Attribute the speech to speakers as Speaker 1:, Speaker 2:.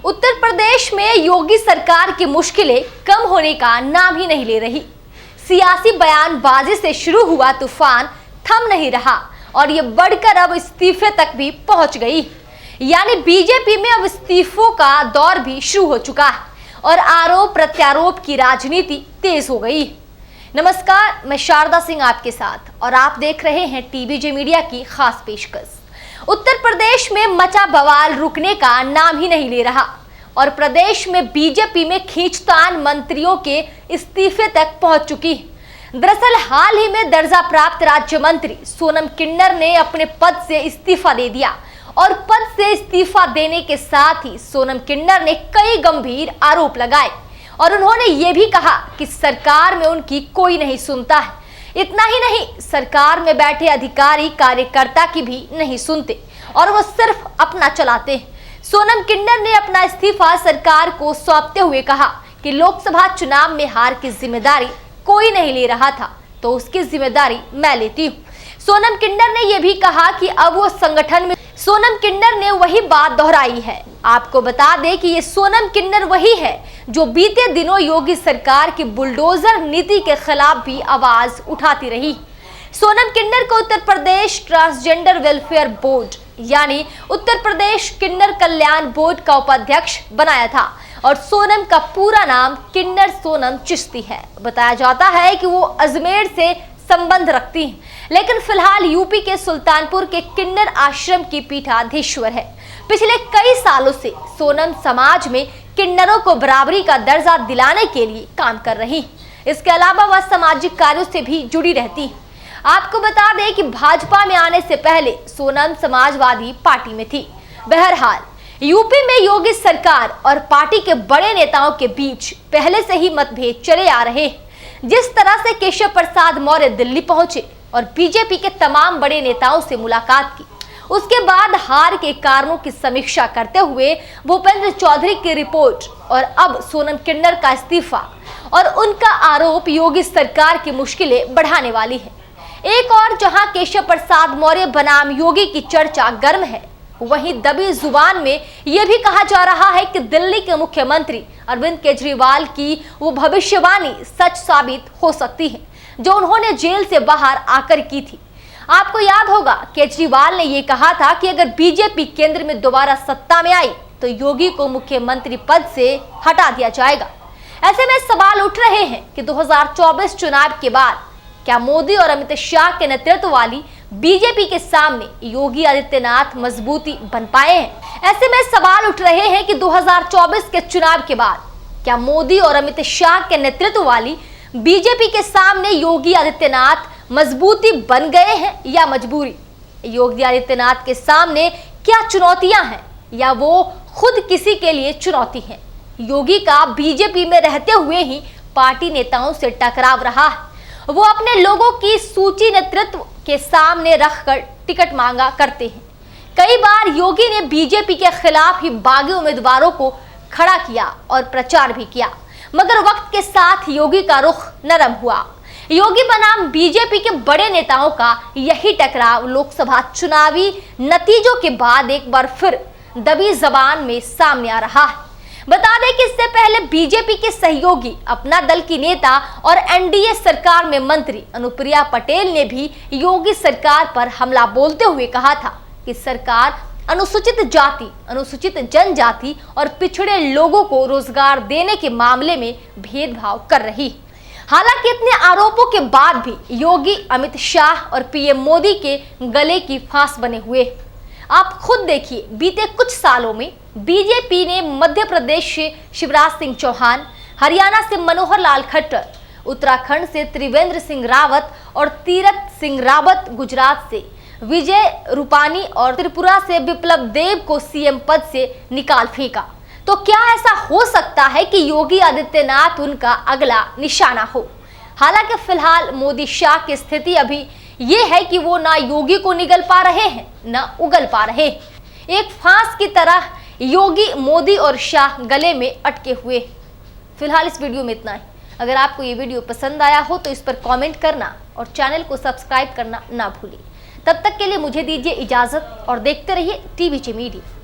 Speaker 1: उत्तर प्रदेश में योगी सरकार की मुश्किलें कम होने का नाम ही नहीं ले रही। सियासी बयानबाजी से शुरू हुआ तूफान थम नहीं रहा और ये बढ़कर अब इस्तीफे तक भी पहुंच गई। यानी बीजेपी में अब इस्तीफों का दौर भी शुरू हो चुका है और आरोप प्रत्यारोप की राजनीति तेज हो गई। नमस्कार, मैं शारदा सिंह आपके साथ और आप देख रहे हैं टीबीजे मीडिया की खास पेशकश। उत्तर प्रदेश में मचा बवाल रुकने का नाम ही नहीं ले रहा और प्रदेश में बीजेपी में खींचतान मंत्रियों के इस्तीफे तक पहुंच चुकी है। दरअसल हाल ही में दर्जा प्राप्त राज्य मंत्री सोनम किन्नर ने अपने पद से इस्तीफा दे दिया और पद से इस्तीफा देने के साथ ही सोनम किन्नर ने कई गंभीर आरोप लगाए और उन्होंने ये भी कहा कि सरकार में उनकी कोई नहीं सुनता है। इतना ही नहीं, सरकार में बैठे अधिकारी कार्यकर्ता की भी नहीं सुनते और वो सिर्फ अपना चलाते हैं। सोनम किन्नर ने अपना इस्तीफा सरकार को सौंपते हुए कहा कि लोकसभा चुनाव में हार की जिम्मेदारी कोई नहीं ले रहा था तो उसकी जिम्मेदारी मैं लेती हूँ। सोनम किन्नर ने यह भी कहा कि अब वो संगठन में सोनम किन्नर ने वही बात दोहराई है। आपको बता दें कि ये सोनम किन्नर वही है जो बीते दिनों योगी सरकार की बुलडोजर नीति के खिलाफ भी आवाज उठाती रही। सोनम किन्नर को Uttar Pradesh transgender welfare board यानी उत्तर प्रदेश किन्नर कल्याण बोर्ड का उपाध्यक्ष बनाया था और सोनम का पूरा नाम किन्नर सोनम चिश्ती है। बताया जाता है कि वो अजमेर से संबंध रखती हैं, लेकिन फिलहाल यूपी के सुल्तानपुर के किन्नर आश्रम की पीठाधीश्वर है। पिछले कई सालों से सोनम समाज में किन्नरों को बराबरी का दर्जा दिलाने के लिए काम कर रही। इसके अलावा वह सामाजिक कार्यों से भी जुड़ी रहती। आपको बता दें कि भाजपा में आने से पहले सोनम समाजवादी पार्टी में थी। बहरहाल यूपी में योगी सरकार और पार्टी के बड़े नेताओं के बीच पहले से ही मतभेद चले आ रहे हैं। जिस तरह से केशव प्रसाद मौर्य दिल्ली पहुंचे और बीजेपी के तमाम बड़े नेताओं से मुलाकात की, उसके बाद हार के कारणों की समीक्षा करते हुए भूपेंद्र चौधरी की रिपोर्ट और अब सोनम किन्नर का इस्तीफा और उनका आरोप योगी सरकार की मुश्किलें बढ़ाने वाली है। एक और जहां केशव प्रसाद मौर्य बनाम योगी की चर्चा गर्म है, वहीं दबी जुबान में यह भी कहा जा रहा है कि दिल्ली के मुख्यमंत्री अरविंद केजरीवाल की वो भविष्यवाणी सच साबित हो सकती है जो उन्होंने जेल से बाहर आकर की थी। आपको याद होगा, केजरीवाल ने ये कहा था कि अगर बीजेपी केंद्र में दोबारा सत्ता में आई तो योगी को मुख्यमंत्री पद से हटा दिया जाएगा। ऐसे में सवाल उठ रहे हैं कि 2024 चुनाव के बाद क्या मोदी और अमित शाह के नेतृत्व वाली बीजेपी के सामने योगी आदित्यनाथ मजबूती बन पाए हैं। ऐसे में सवाल उठ रहे हैं कि 2024 के चुनाव के बाद क्या मोदी और अमित शाह के नेतृत्व वाली बीजेपी के सामने योगी आदित्यनाथ मजबूती बन गए हैं या मजबूरी। योगी आदित्यनाथ के सामने क्या चुनौतियां हैं या वो खुद किसी के लिए चुनौती है। योगी का बीजेपी में रहते हुए ही पार्टी नेताओं से टकराव रहा है। वो अपने लोगों की सूची नेतृत्व के सामने रखकर टिकट मांगा करते हैं। कई बार योगी ने बीजेपी के खिलाफ ही बागी उम्मीदवारों को खड़ा किया और प्रचार भी किया, मगर वक्त के साथ योगी का रुख नरम हुआ। योगी बनाम बीजेपी के बड़े नेताओं का यही टकराव लोकसभा चुनावी नतीजों के बाद एक बार फिर दबी जबान में सामने आ रहा है। बता दें कि इससे पहले बीजेपी के सहयोगी अपना दल की नेता और एनडीए सरकार में मंत्री अनुप्रिया पटेल ने भी योगी सरकार पर हमला बोलते हुए कहा था कि सरकार अनुसूचित जाति, अनुसूचित जनजाति और पिछड़े लोगों को रोजगार देने के मामले में भेदभाव कर रही। हालांकि इतने आरोपों के बाद भी योगी अमित शाह और पीएम मोदी के गले की फांस बने हुए। आप खुद देखिए, बीते कुछ सालों में बीजेपी ने मध्य प्रदेश से शिवराज सिंह चौहान, हरियाणा से मनोहर लाल खट्टर, उत्तराखंड से त्रिवेंद्र सिंह रावत और तीरथ सिंह रावत, गुजरात से विजय रूपानी और त्रिपुरा से बिप्लब देब को सीएम पद से निकाल फेंका। तो क्या ऐसा हो सकता है कि योगी आदित्यनाथ उनका अगला निशाना हो? हालांकि फिलहाल मोदी शाह की स्थिति अभी ये है कि वो ना योगी को निगल पा रहे हैं ना उगल पा रहे। एक फांस की तरह योगी, मोदी और शाह गले में अटके हुए। फिलहाल इस वीडियो में इतना ही। अगर आपको ये वीडियो पसंद आया हो तो इस पर कमेंट करना और चैनल को सब्सक्राइब करना ना भूलिए। तब तक के लिए मुझे दीजिए इजाजत और देखते रहिए टीबीजे मीडिया।